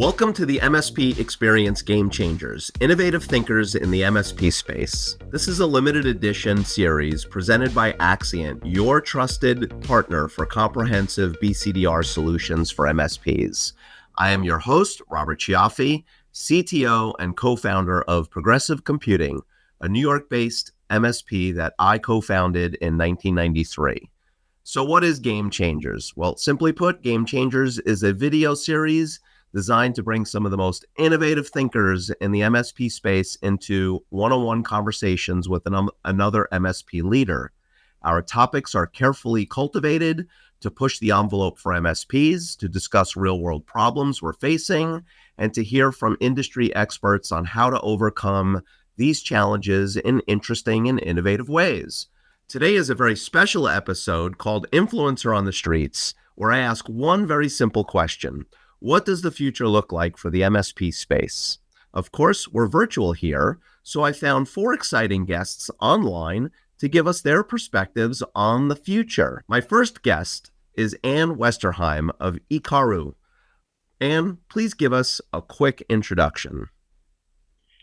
Welcome to the MSP Xperience Game Changers, innovative thinkers in the MSP space. This is a limited edition series presented by Axcient, your trusted partner for comprehensive BCDR solutions for MSPs. I am your host, Robert Cioffi, CTO and co-founder of Progressive Computing, a New York-based MSP that I co-founded in 1993. So what is Game Changers? Well, simply put, Game Changers is a video series designed to bring some of the most innovative thinkers in the MSP space into one-on-one conversations with another MSP leader. Our topics are carefully cultivated to push the envelope for MSPs, to discuss real-world problems we're facing, and to hear from industry experts on how to overcome these challenges in interesting and innovative ways. Today is a very special episode called Influencer on the Streets, where I ask one very simple question. What does the future look like for the MSP space? Of course, we're virtual here, so I found 4 exciting guests online to give us their perspectives on the future. My first guest is Ann Westerheim of Ikaru. Ann, please give us a quick introduction.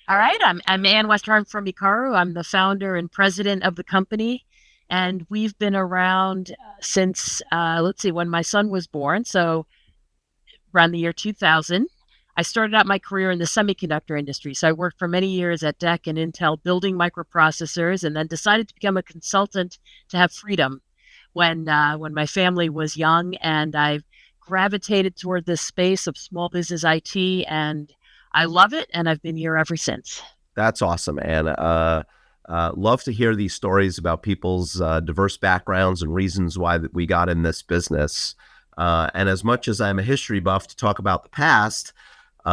All right, I'm Ann Westerheim from Ikaru. I'm the founder and president of the company, and we've been around since, when my son was born, so around the year 2000. I started out my career in the semiconductor industry. So I worked for many years at DEC and Intel building microprocessors, and then decided to become a consultant to have freedom when my family was young. And I gravitated toward this space of small business IT, and I love it. And I've been here ever since. That's awesome, Ann. Love to hear these stories about people's diverse backgrounds and reasons why we got in this business. And as much as I'm a history buff to talk about the past,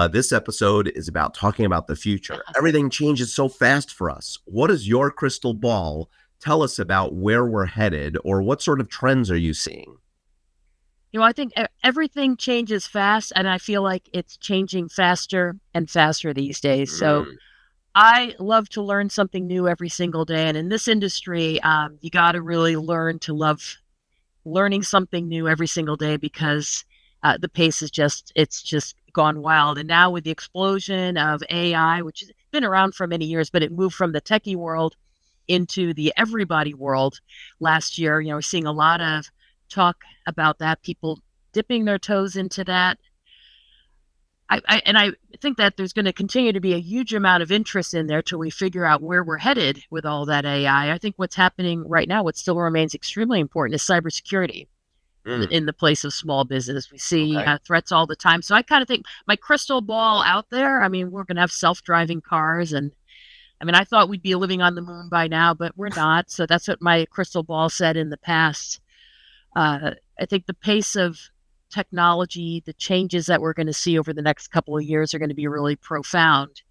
this episode is about talking about the future. Everything changes so fast for us. What does your crystal ball tell us about where we're headed, or what sort of trends are you seeing? I think everything changes fast, and I feel like it's changing faster and faster these days. So I love to learn something new every single day. And in this industry, you got to really learn to love learning something new every single day, because the pace is just gone wild. And now with the explosion of AI, which has been around for many years, but it moved from the techie world into the everybody world last year. We're seeing a lot of talk about that, people dipping their toes into that. I think that there's going to continue to be a huge amount of interest in there till we figure out where we're headed with all that AI. I think what's happening right now, what still remains extremely important, is cybersecurity in the place of small business. We see threats all the time. So I kind of think my crystal ball out there, we're going to have self-driving cars. And I thought we'd be living on the moon by now, but we're not. So that's what my crystal ball said in the past. I think the pace of technology, the changes that we're going to see over the next couple of years are going to be really profound.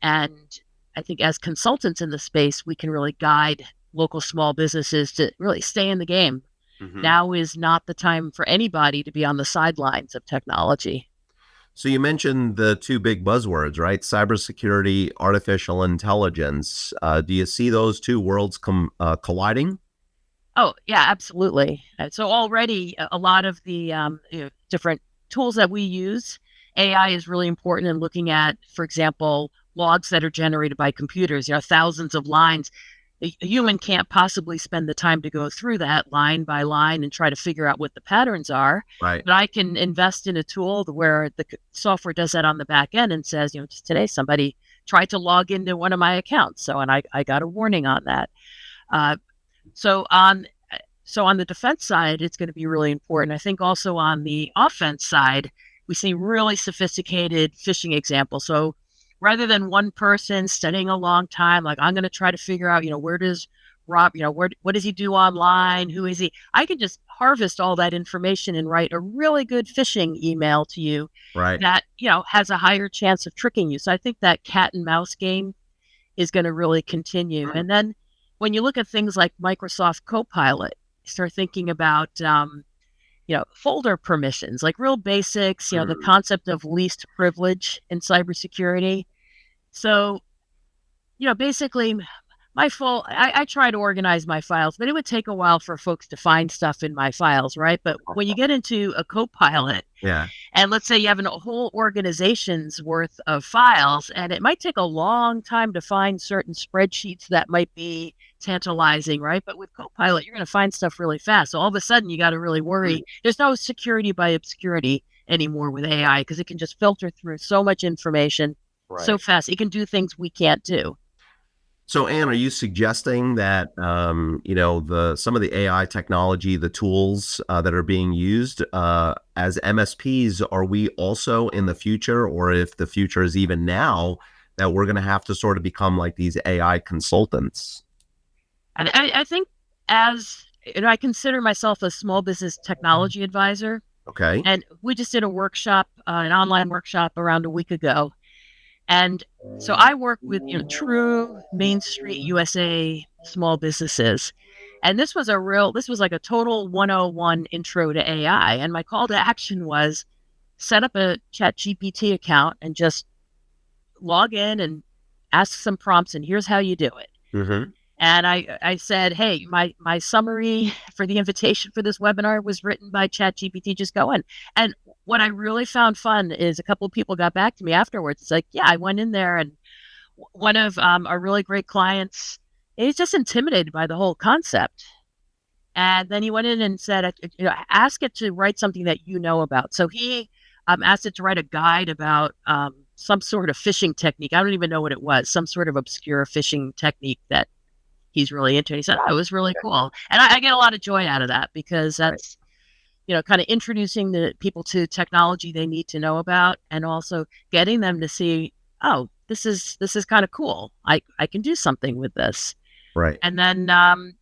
And I think as consultants in the space, we can really guide local small businesses to really stay in the game. Now is not the time for anybody to be on the sidelines of technology. So you mentioned the 2 big buzzwords, right? Cybersecurity, artificial intelligence. Do you see those 2 worlds colliding? Oh, yeah, absolutely. So already a lot of the different tools that we use, AI is really important in looking at, for example, logs that are generated by computers, thousands of lines. A human can't possibly spend the time to go through that line by line and try to figure out what the patterns are. Right. But I can invest in a tool where the software does that on the back end and says, just today somebody tried to log into one of my accounts. And I got a warning on that. So on the defense side, it's going to be really important. I think also on the offense side, we see really sophisticated phishing examples. So rather than one person studying a long time, like I'm going to try to figure out, where does Rob, what does he do online? Who is he? I can just harvest all that information and write a really good phishing email to you that, has a higher chance of tricking you. So I think that cat and mouse game is going to really continue. And then when you look at things like Microsoft Copilot, you start thinking about, folder permissions, like real basics, the concept of least privilege in cybersecurity. So, basically I try to organize my files, but it would take a while for folks to find stuff in my files, right? But when you get into a Copilot, Yeah. and let's say you have a whole organization's worth of files, and it might take a long time to find certain spreadsheets that might be tantalizing, right? But with Copilot, you're going to find stuff really fast. So all of a sudden, you got to really worry. There's no security by obscurity anymore with AI because it can just filter through so much information so fast. It can do things we can't do. So, Ann, are you suggesting that some of the AI technology, the tools that are being used as MSPs, are we also in the future, or if the future is even now, that we're going to have to sort of become like these AI consultants? And I think I consider myself a small business technology advisor. Okay. And we just did a workshop, an online workshop around a week ago. And so I work with true Main Street USA small businesses. And this was like a total 101 intro to AI. And my call to action was set up a ChatGPT account and just log in and ask some prompts, and here's how you do it. Mm-hmm. And I said, hey, my summary for the invitation for this webinar was written by ChatGPT. Just go in. And what I really found fun is a couple of people got back to me afterwards. It's like, yeah, I went in there, and one of our really great clients, he's just intimidated by the whole concept. And then he went in and said, ask it to write something that you know about. So he asked it to write a guide about some sort of phishing technique. I don't even know what it was, some sort of obscure phishing technique that he's really into. And he said, oh, it was really cool. And I get a lot of joy out of that because that's, kind of introducing the people to technology they need to know about, and also getting them to see, oh, this is kind of cool. I can do something with this. Right. And then,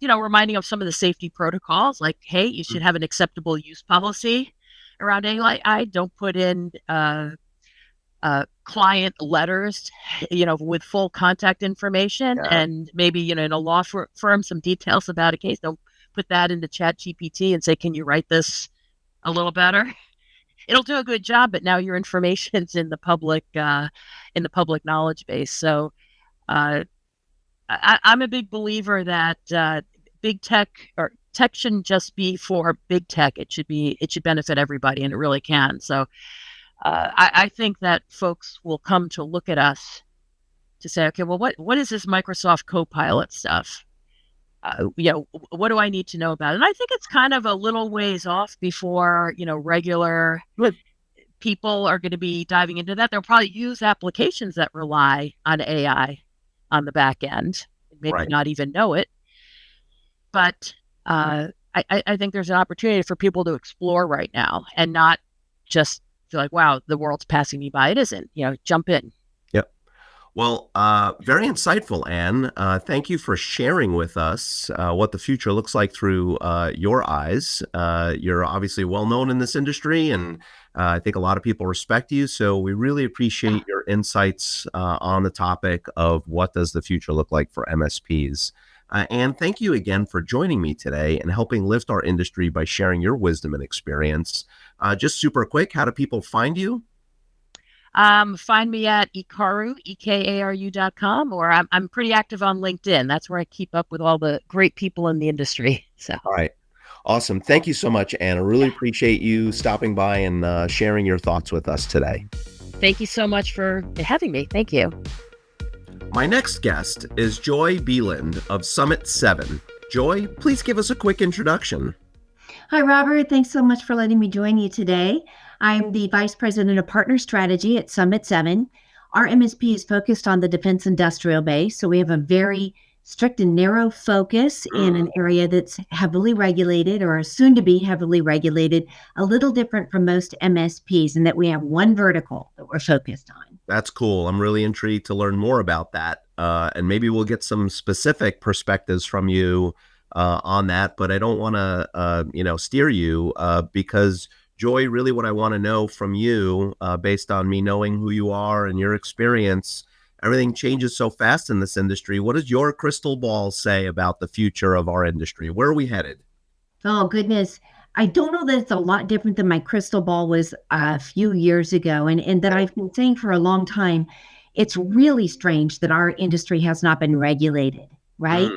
reminding of some of the safety protocols, like, hey, you should have an acceptable use policy around AI. Don't put in client letters, with full contact information, and maybe, in a law firm, some details about a case. Don't put that into ChatGPT and say, can you write this a little better? It'll do a good job, but now your information's in the public knowledge base. So I'm a big believer that big tech or tech shouldn't just be for big tech. It should benefit everybody, and it really can. So I think that folks will come to look at us to say, okay, well, what is this Microsoft Copilot stuff? What do I need to know about it? And I think it's kind of a little ways off before, regular people are going to be diving into that. They'll probably use applications that rely on AI on the back end, maybe not even know it. But I think there's an opportunity for people to explore right now and not just feel like, wow, the world's passing me by. It isn't, jump in. Well, very insightful, Ann. Thank you for sharing with us what the future looks like through your eyes. You're obviously well known in this industry, and I think a lot of people respect you. So we really appreciate your insights on the topic of what does the future look like for MSPs. Ann, thank you again for joining me today and helping lift our industry by sharing your wisdom and experience. Just super quick, how do people find you? Find me at ekaru.com, or I'm pretty active on LinkedIn. That's where I keep up with all the great people in the industry. So, all right. Awesome. Thank you so much, Ann. I really appreciate you stopping by and sharing your thoughts with us today. Thank you so much for having me. Thank you. My next guest is Joy Beland of Summit 7. Joy, please give us a quick introduction. Hi, Robert. Thanks so much for letting me join you today. I'm the Vice President of Partner Strategy at Summit 7. Our MSP is focused on the defense industrial base, so we have a very strict and narrow focus in an area that's heavily regulated or soon to be heavily regulated, a little different from most MSPs in that we have one vertical that we're focused on. That's cool. I'm really intrigued to learn more about that, and maybe we'll get some specific perspectives from you on that, but I don't want to, steer you because Joy, really what I want to know from you, based on me knowing who you are and your experience, everything changes so fast in this industry. What does your crystal ball say about the future of our industry? Where are we headed? Oh, goodness. I don't know that it's a lot different than my crystal ball was a few years ago, and that I've been saying for a long time. It's really strange that our industry has not been regulated. right?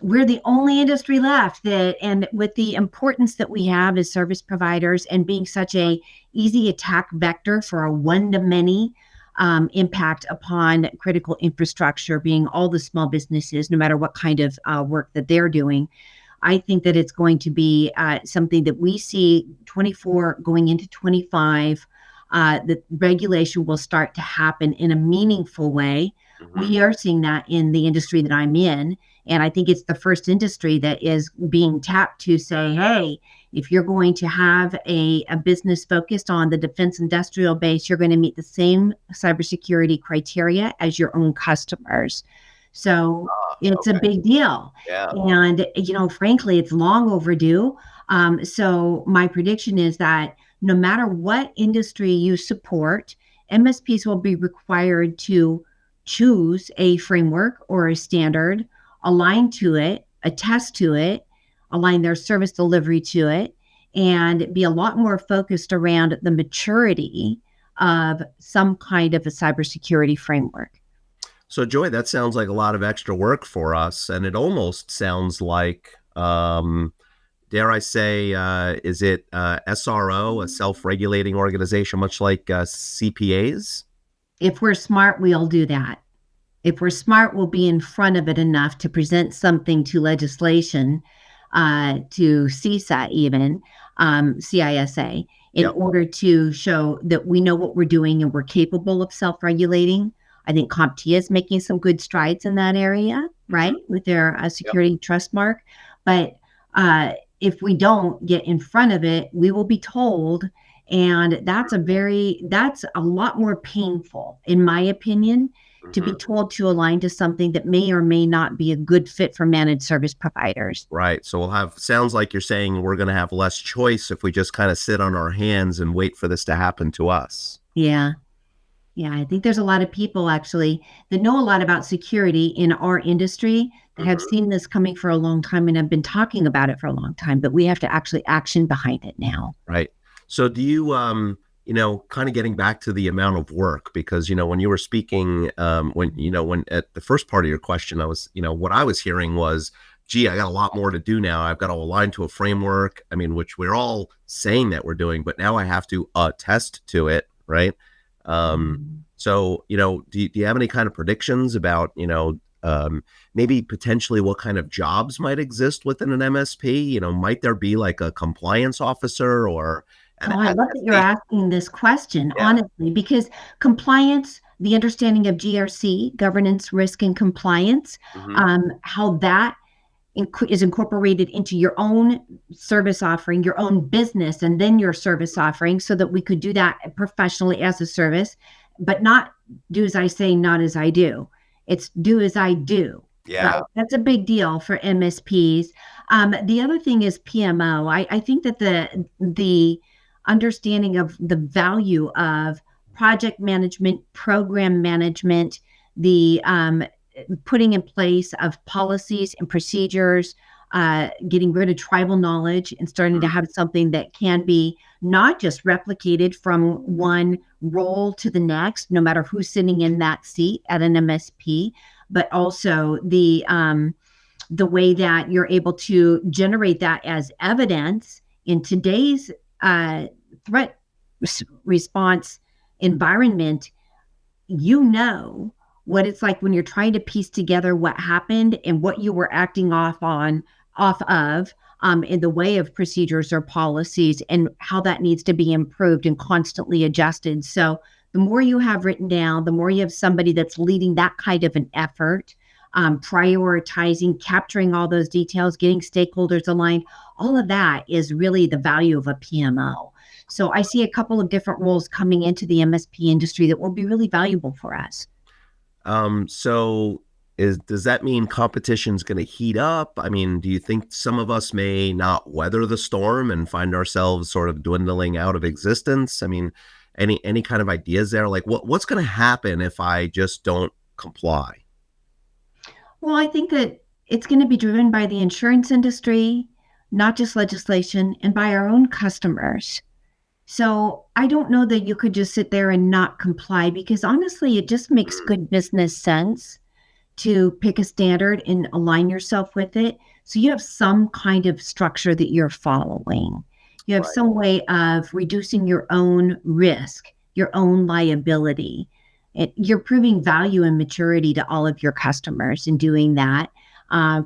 We're the only industry left that, and with the importance that we have as service providers and being such a easy attack vector for a one-to-many impact upon critical infrastructure, being all the small businesses, no matter what kind of work that they're doing, I think that it's going to be something that we see 24 going into 25, that regulation will start to happen in a meaningful way. We are seeing that in the industry that I'm in. And I think it's the first industry that is being tapped to say, hey, if you're going to have a business focused on the defense industrial base, you're going to meet the same cybersecurity criteria as your own customers. So it's a big deal. Yeah. And, frankly, it's long overdue. So my prediction is that no matter what industry you support, MSPs will be required to choose a framework or a standard, align to it, attest to it, align their service delivery to it, and be a lot more focused around the maturity of some kind of a cybersecurity framework. So, Joy, that sounds like a lot of extra work for us, and it almost sounds like, dare I say, is it SRO, a self-regulating organization, much like CPAs? If we're smart, we'll do that. If we're smart, we'll be in front of it enough to present something to legislation, to CISA even, CISA, in order to show that we know what we're doing and we're capable of self-regulating. I think CompTIA is making some good strides in that area, right, with their security trust mark. But if we don't get in front of it, we will be told, and that's a lot more painful, in my opinion, to be told to align to something that may or may not be a good fit for managed service providers. Right. So sounds like you're saying we're going to have less choice if we just kind of sit on our hands and wait for this to happen to us. Yeah. Yeah, I think there's a lot of people actually that know a lot about security in our industry that have seen this coming for a long time and have been talking about it for a long time, but we have to actually action behind it now. Right. So do you, kind of getting back to the amount of work, because, when you were speaking, when at the first part of your question, I was, what I was hearing was, gee, I got a lot more to do now. I've got to align to a framework, which we're all saying that we're doing, but now I have to attest to it. Right. So, do you have any kind of predictions about, maybe potentially what kind of jobs might exist within an MSP? Might there be like a compliance officer or I love that you're asking this question, honestly, because compliance, the understanding of GRC, governance, risk, and compliance, how that is incorporated into your own service offering, your own business, and then your service offering, so that we could do that professionally as a service, but not do as I say, not as I do. It's do as I do. Yeah. Right? That's a big deal for MSPs. The other thing is PMO. I think that the understanding of the value of project management, program management, the putting in place of policies and procedures, getting rid of tribal knowledge and starting to have something that can be not just replicated from one role to the next, no matter who's sitting in that seat at an MSP, but also the way that you're able to generate that as evidence in today's threat response environment. What it's like when you're trying to piece together what happened and what you were acting off of in the way of procedures or policies, and how that needs to be improved and constantly adjusted. So the more you have written down, the more you have somebody that's leading that kind of an effort, prioritizing, capturing all those details, getting stakeholders aligned, all of that is really the value of a PMO. So I see a couple of different roles coming into the MSP industry that will be really valuable for us. So does that mean competition's going to heat up? Do you think some of us may not weather the storm and find ourselves sort of dwindling out of existence? Any kind of ideas there? Like what's going to happen if I just don't comply? Well, I think that it's going to be driven by the insurance industry, not just legislation, and by our own customers. So I don't know that you could just sit there and not comply, because honestly, it just makes good business sense to pick a standard and align yourself with it. So you have some kind of structure that you're following. You have some way of reducing your own risk, your own liability. You're proving value and maturity to all of your customers in doing that,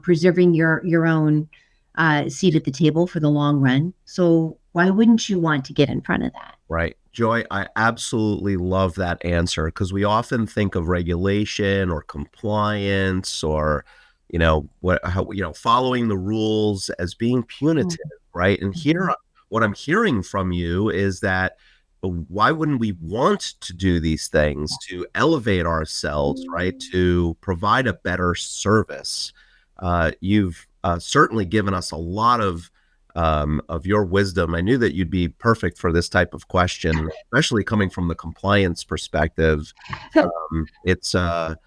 preserving your own seat at the table for the long run. So why wouldn't you want to get in front of that? Right. Joy, I absolutely love that answer because we often think of regulation or compliance or, following the rules as being punitive, right? And here, what I'm hearing from you is that why wouldn't we want to do these things to elevate ourselves, right? To provide a better service. You've certainly given us a lot of your wisdom. I knew that you'd be perfect for this type of question, especially coming from the compliance perspective. It's always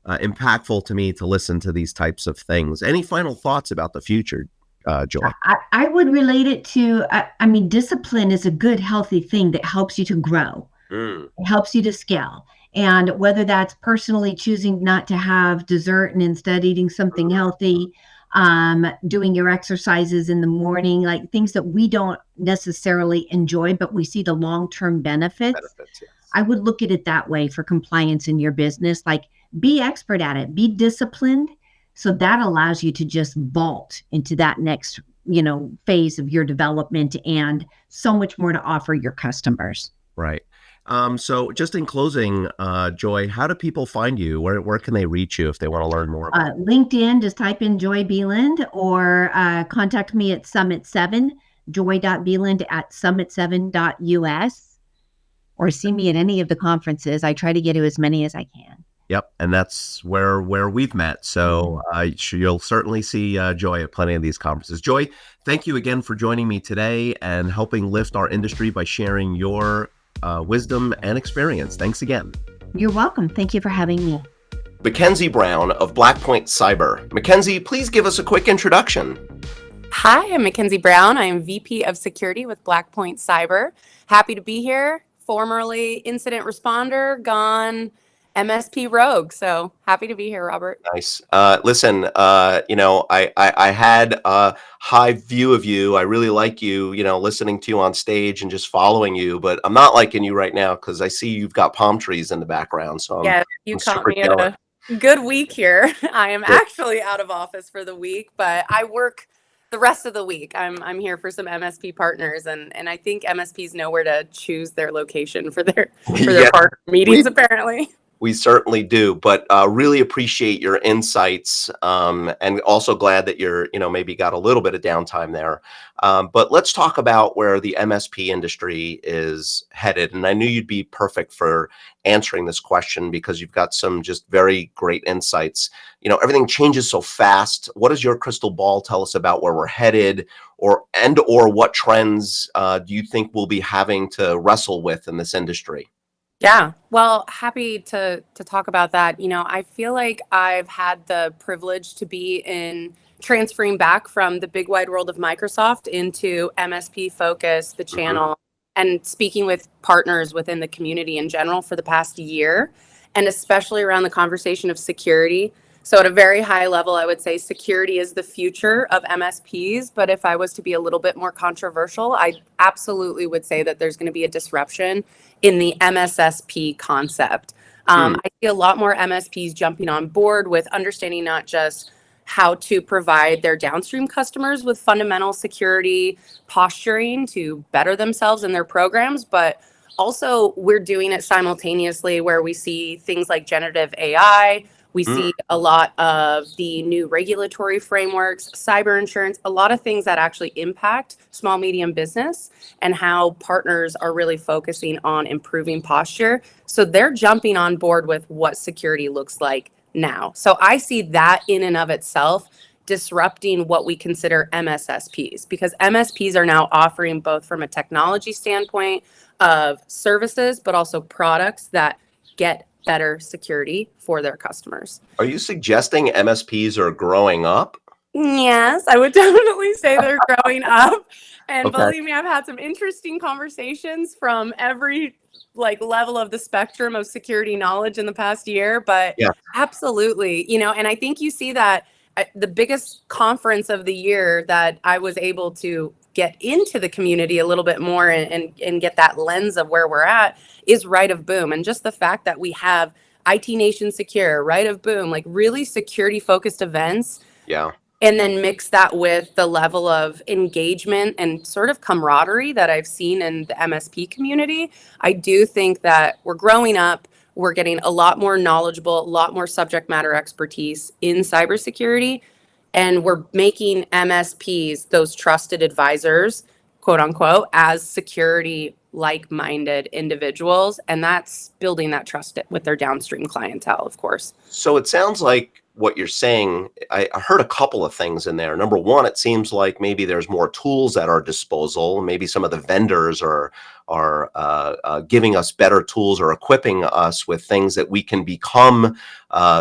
impactful to me to listen to these types of things. Any final thoughts about the future, Joy? I would relate it to, discipline is a good, healthy thing that helps you to grow. It helps you to scale. And whether that's personally choosing not to have dessert and instead eating something healthy, doing your exercises in the morning, like things that we don't necessarily enjoy, but we see the long-term benefits. Yes. I would look at it that way for compliance in your business. Like, be expert at it, be disciplined. So that allows you to just vault into that next, phase of your development and so much more to offer your customers. Right. So just in closing, Joy, how do people find you? Where can they reach you if they want to learn more about LinkedIn, just type in Joy Beland, or contact me at Summit 7, joy.beland@summit7.us, or see me at any of the conferences. I try to get to as many as I can. Yep. And that's where we've met. So you'll certainly see Joy at plenty of these conferences. Joy, thank you again for joining me today and helping lift our industry by sharing your wisdom and experience. Thanks again. You're welcome. Thank you for having me. Mackenzie Brown of Blackpoint Cyber. Mackenzie, please give us a quick introduction. Hi, I'm Mackenzie Brown. I am VP of Security with Blackpoint Cyber. Happy to be here. Formerly incident responder, gone MSP rogue. So happy to be here, Robert. Nice. Listen, I had a high view of you. I really like you, listening to you on stage and just following you, but I'm not liking you right now because I see you've got palm trees in the background. So you caught me at a good week here. I am actually out of office for the week, but I work the rest of the week. I'm here for some MSP partners, and I think MSPs know where to choose their location for their partner meetings, apparently. We certainly do, but really appreciate your insights, and also glad that you're, maybe got a little bit of downtime there. But let's talk about where the MSP industry is headed. And I knew you'd be perfect for answering this question because you've got some just very great insights. Everything changes so fast. What does your crystal ball tell us about where we're headed, or what trends do you think we'll be having to wrestle with in this industry? Yeah, well, happy to talk about that. I feel like I've had the privilege to be in transferring back from the big wide world of Microsoft into MSP focus, the channel, and speaking with partners within the community in general for the past year, and especially around the conversation of security. So at a very high level, I would say security is the future of MSPs. But if I was to be a little bit more controversial, I absolutely would say that there's going to be a disruption in the MSSP concept. I see a lot more MSPs jumping on board with understanding not just how to provide their downstream customers with fundamental security posturing to better themselves in their programs, but also we're doing it simultaneously where we see things like generative AI. We see a lot of the new regulatory frameworks, cyber insurance, a lot of things that actually impact small, medium business and how partners are really focusing on improving posture. So they're jumping on board with what security looks like now. So I see that in and of itself disrupting what we consider MSSPs, because MSPs are now offering both from a technology standpoint of services, but also products that get better security for their customers. Are you suggesting MSPs are growing up? Yes, I would definitely say they're growing up. And Okay. believe me, I've had some interesting conversations from every level of the spectrum of security knowledge in the past year. But Yeah. absolutely, and I think you see that the biggest conference of the year that I was able to get into the community a little bit more and get that lens of where we're at is Right of Boom. And just the fact that we have IT Nation Secure, Right of Boom, like really security focused events. Yeah. And then mix that with the level of engagement and sort of camaraderie that I've seen in the MSP community. I do think that we're growing up. We're getting a lot more knowledgeable, a lot more subject matter expertise in cybersecurity. And we're making MSPs those trusted advisors, quote unquote, as security like-minded individuals. And that's building that trust with their downstream clientele, of course. So it sounds like what you're saying, I heard a couple of things in there. Number one, it seems like maybe there's more tools at our disposal. Maybe some of the vendors are giving us better tools or equipping us with things that we can become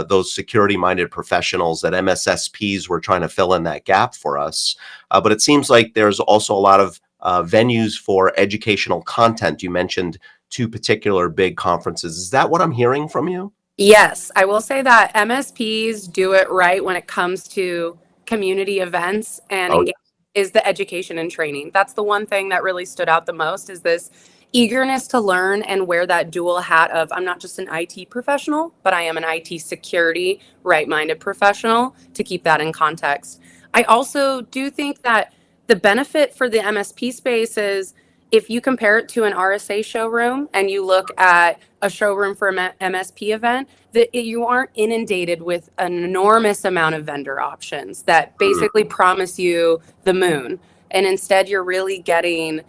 those security-minded professionals that MSSPs were trying to fill in that gap for us. But it seems like there's also a lot of venues for educational content. You mentioned 2 particular big conferences. Is that what I'm hearing from you? Yes, I will say that MSPs do it right when it comes to community events and Oh, yeah. is the education and training. That's the one thing that really stood out the most is this eagerness to learn and wear that dual hat of I'm not just an IT professional, but I am an IT security right-minded professional, to keep that in context. I also do think that the benefit for the MSP space is if you compare it to an RSA showroom and you look at a showroom for an MSP event, that you aren't inundated with an enormous amount of vendor options that basically promise you the moon. And instead, you're really getting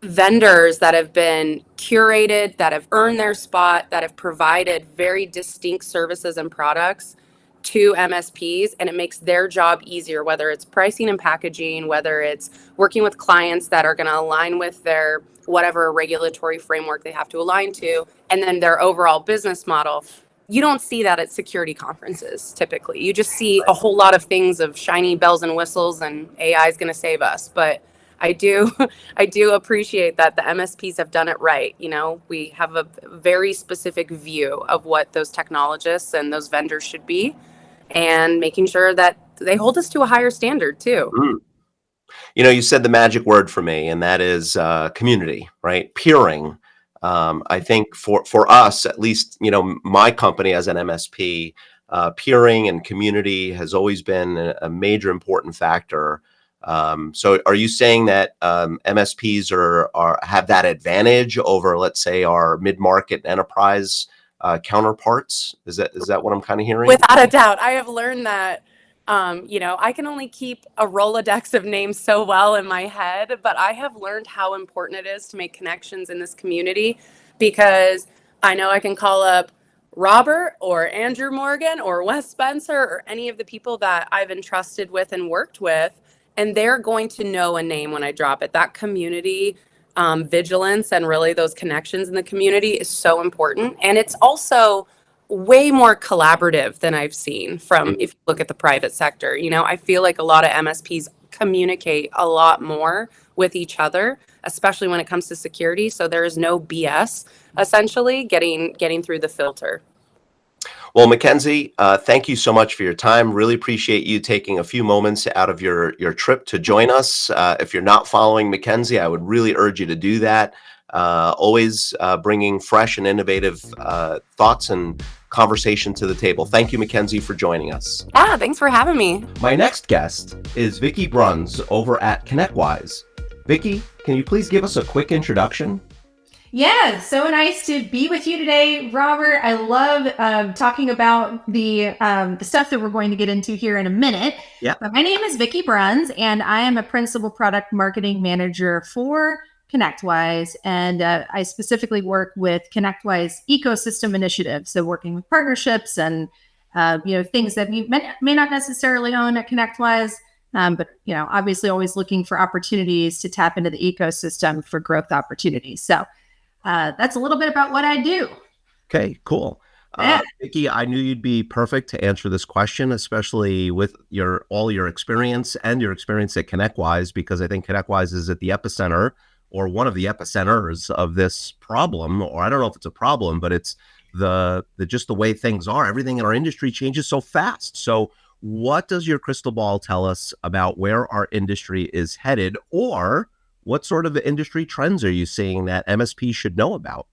vendors that have been curated, that have earned their spot, that have provided very distinct services and products to MSPs, and it makes their job easier, whether it's pricing and packaging, whether it's working with clients that are going to align with their whatever regulatory framework they have to align to, and then their overall business model. You don't see that at security conferences typically. You just see a whole lot of things of shiny bells and whistles and AI is going to save us. But I do appreciate that the MSPs have done it right. We have a very specific view of what those technologists and those vendors should be, and making sure that they hold us to a higher standard too. Mm. You said the magic word for me, and that is community, right? Peering. I think for us, at least, my company as an MSP, peering and community has always been a major important factor. So are you saying that MSPs have that advantage over, let's say, our mid-market enterprise counterparts? Is that what I'm kind of hearing? Without a doubt, I have learned that, I can only keep a Rolodex of names so well in my head, but I have learned how important it is to make connections in this community, because I know I can call up Robert or Andrew Morgan or Wes Spencer or any of the people that I've entrusted with and worked with, and they're going to know a name when I drop it. That community vigilance and really those connections in the community is so important. And it's also way more collaborative than I've seen from, if you look at the private sector. I feel like a lot of MSPs communicate a lot more with each other, especially when it comes to security. So there is no BS, essentially, getting through the filter. Well, Mackenzie, thank you so much for your time. Really appreciate you taking a few moments out of your trip to join us. If you're not following Mackenzie, I would really urge you to do that. Always bringing fresh and innovative thoughts and conversation to the table. Thank you, Mackenzie, for joining us. Yeah, thanks for having me. My next guest is Vicky Bruns over at ConnectWise. Vicky, can you please give us a quick introduction? Yeah, so nice to be with you today, Robert. I love talking about the stuff that we're going to get into here in a minute. Yeah. But my name is Vicky Bruns, and I am a principal product marketing manager for ConnectWise, and I specifically work with ConnectWise ecosystem initiatives, so working with partnerships and things that you may not necessarily own at ConnectWise, but obviously always looking for opportunities to tap into the ecosystem for growth opportunities. So that's a little bit about what I do. Okay, cool. Vicky, I knew you'd be perfect to answer this question, especially with all your experience and your experience at ConnectWise, because I think ConnectWise is at the epicenter or one of the epicenters of this problem. Or I don't know if it's a problem, but it's the just the way things are. Everything in our industry changes so fast. So what does your crystal ball tell us about where our industry is headed, or what sort of industry trends are you seeing that MSP should know about?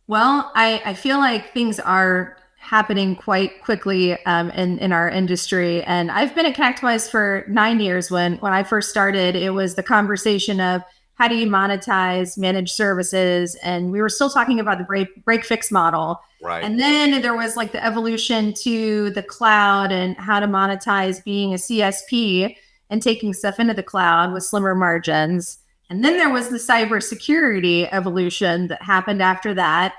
Well, I feel like things are happening quite quickly in our industry. And I've been at ConnectWise for 9 years. When I first started, it was the conversation of how do you monetize managed services? And we were still talking about the break fix model. Right. And then there was like the evolution to the cloud and how to monetize being a CSP and taking stuff into the cloud with slimmer margins. And then there was the cybersecurity evolution that happened after that.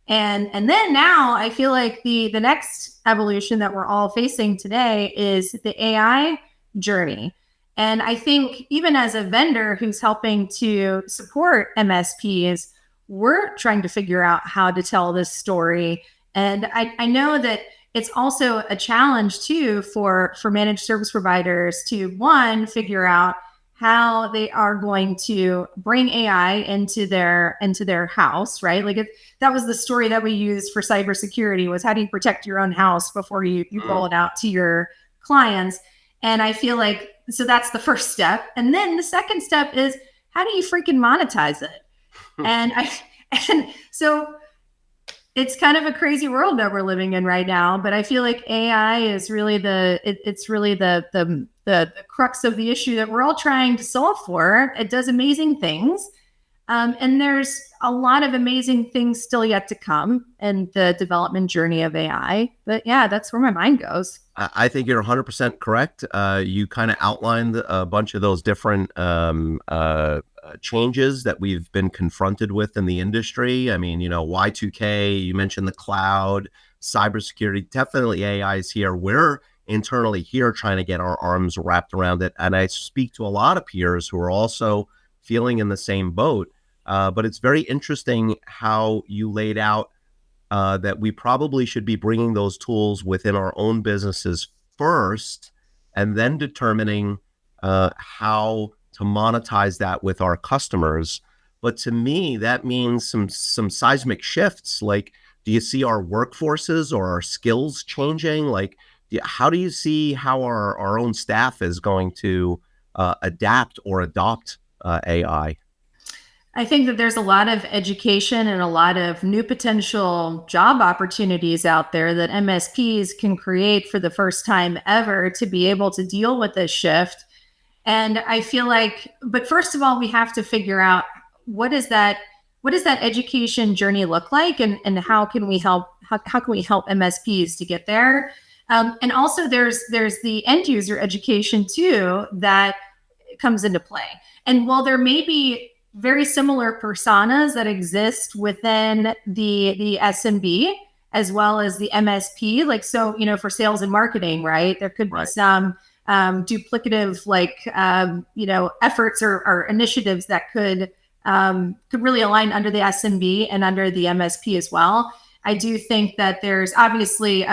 And then now I feel like the next evolution that we're all facing today is the AI journey. And I think even as a vendor who's helping to support MSPs, we're trying to figure out how to tell this story. And I know that it's also a challenge too for managed service providers to, one, figure out how they are going to bring AI into their house, right? Like that was the story that we used for cybersecurity, was how do you protect your own house before you roll it out to your clients? And I feel like, so that's the first step. And then the second step is, how do you freaking monetize it? And so it's kind of a crazy world that we're living in right now, but I feel like AI is really it's really the crux of the issue that we're all trying to solve for. It does amazing things. And there's a lot of amazing things still yet to come in the development journey of AI. But yeah, that's where my mind goes. I think you're 100% correct. You kind of outlined a bunch of those different changes that we've been confronted with in the industry. I mean, Y2K, you mentioned the cloud, cybersecurity, definitely AI is here. We're internally here trying to get our arms wrapped around it. And I speak to a lot of peers who are also feeling in the same boat. But it's very interesting how you laid out that we probably should be bringing those tools within our own businesses first, and then determining how to monetize that with our customers. But to me, that means some seismic shifts. Like, do you see our workforces or our skills changing? Like, how do you see how our own staff is going to adapt or adopt AI? I think that there's a lot of education and a lot of new potential job opportunities out there that MSPs can create for the first time ever to be able to deal with this shift. And I feel like, but first of all, we have to figure out what does that education journey look like, and how can we help MSPs to get there? And also there's the end user education too that comes into play. And while there may be very similar personas that exist within the SMB as well as the MSP, like, so, for sales and marketing, right? There could be some duplicative, efforts or initiatives that could really align under the SMB and under the MSP as well. I do think that there's obviously,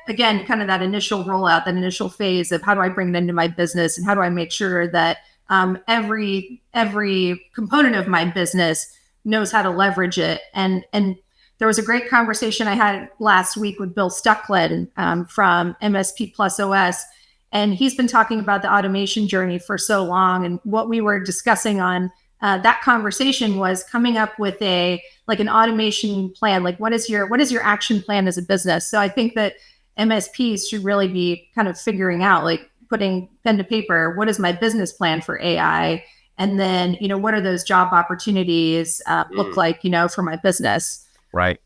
again, kind of that initial rollout, that initial phase of how do I bring it into my business and how do I make sure that every component of my business knows how to leverage it. And there was a great conversation I had last week with Bill Stucklin from MSP Plus OS. And he's been talking about the automation journey for so long. And what we were discussing on that conversation was coming up with an automation plan. Like, what is your action plan as a business? So I think that MSPs should really be kind of figuring out, like, putting pen to paper, what is my business plan for AI? And then, what are those job opportunities look like, for my business? Right.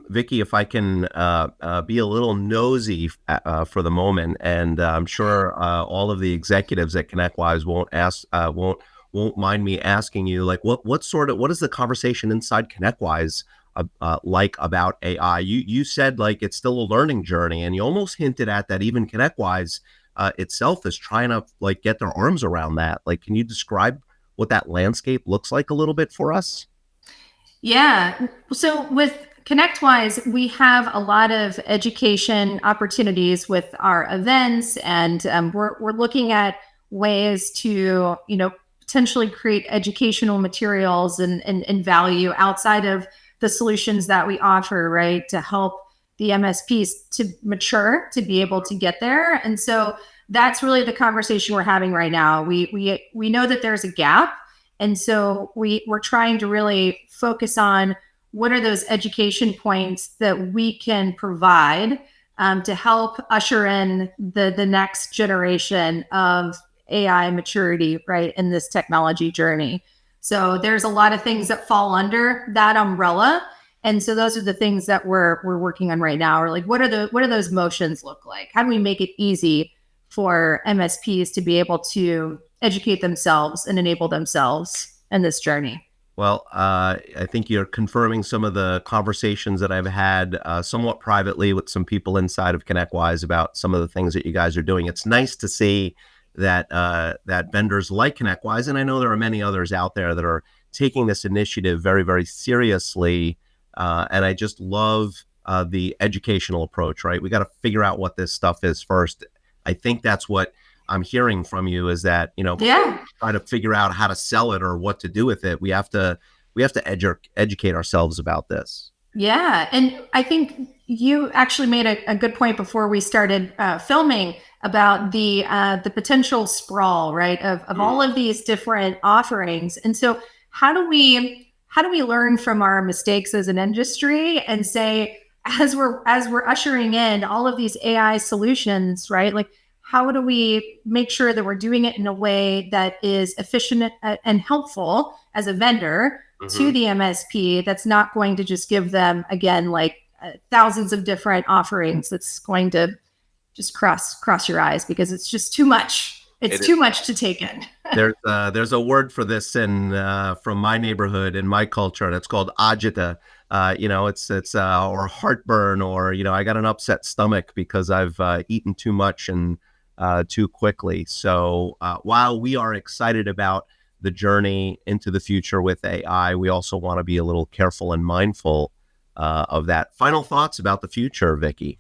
Vicky, if I can be a little nosy for the moment, and I'm sure all of the executives at ConnectWise won't mind me asking you, like, what is the conversation inside ConnectWise like about AI? You said, like, it's still a learning journey, and you almost hinted at that even ConnectWise itself is trying to, like, get their arms around that. Like, can you describe what that landscape looks like a little bit for us? Yeah. So with ConnectWise, we have a lot of education opportunities with our events, and we're looking at ways to, potentially create educational materials and value outside of the solutions that we offer, right, to help the MSPs to mature, to be able to get there. And so that's really the conversation we're having right now. We know that there's a gap, and so we're trying to really focus on what are those education points that we can provide to help usher in the next generation of AI maturity, right, in this technology journey. So there's a lot of things that fall under that umbrella. And so those are the things that we're working on right now. Or like, what are those motions look like? How do we make it easy for MSPs to be able to educate themselves and enable themselves in this journey? Well, I think you're confirming some of the conversations that I've had somewhat privately with some people inside of ConnectWise about some of the things that you guys are doing. It's nice to see that vendors like ConnectWise, and I know there are many others out there that are taking this initiative very, very seriously. And I just love the educational approach, right? We got to figure out what this stuff is first. I think that's what I'm hearing from you is that, try to figure out how to sell it or what to do with it. We have to educate ourselves about this. Yeah. And I think you actually made a good point before we started filming about the potential sprawl, right, of all of these different offerings. And so how do we learn from our mistakes as an industry and say, as we're ushering in all of these AI solutions, right, like how do we make sure that we're doing it in a way that is efficient and helpful as a vendor to the MSP, that's not going to just give them, again, like thousands of different offerings that's going to just cross your eyes because it's just too much. It's too much to take in. There's a word for this from my neighborhood in my culture, and it's called agita. It's or heartburn, or I got an upset stomach because I've eaten too much and too quickly. So while we are excited about the journey into the future with AI, we also want to be a little careful and mindful of that. Final thoughts about the future, Vicky?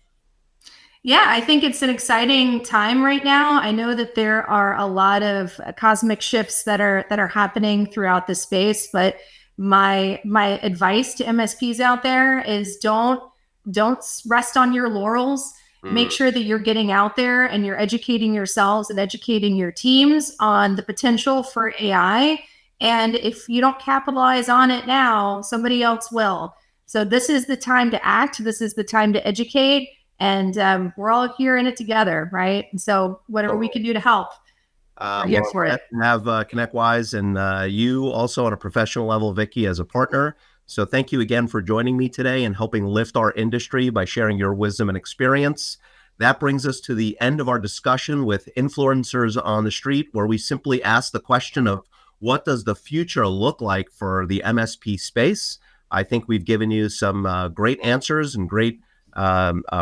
Yeah, I think it's an exciting time right now. I know that there are a lot of cosmic shifts that are happening throughout the space, but my advice to MSPs out there is don't rest on your laurels. Make sure that you're getting out there and you're educating yourselves and educating your teams on the potential for AI. And if you don't capitalize on it now, somebody else will. So this is the time to act. This is the time to educate. And we're all here in it together, right? And so whatever we can do to help, we're here for it. Have ConnectWise and you also on a professional level, Vicky, as a partner. So thank you again for joining me today and helping lift our industry by sharing your wisdom and experience. That brings us to the end of our discussion with influencers on the street, where we simply ask the question of what does the future look like for the MSP space? I think we've given you some great answers and great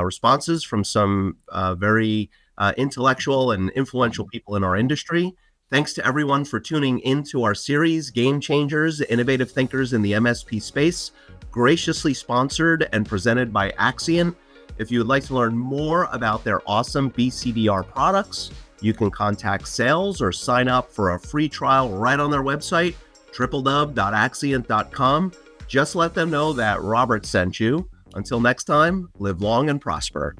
responses from some very intellectual and influential people in our industry. Thanks to everyone for tuning into our series, Game Changers, Innovative Thinkers in the MSP Space, graciously sponsored and presented by Axcient. If you would like to learn more about their awesome BCDR products, you can contact sales or sign up for a free trial right on their website, www.axcient.com. Just let them know that Robert sent you. Until next time, live long and prosper.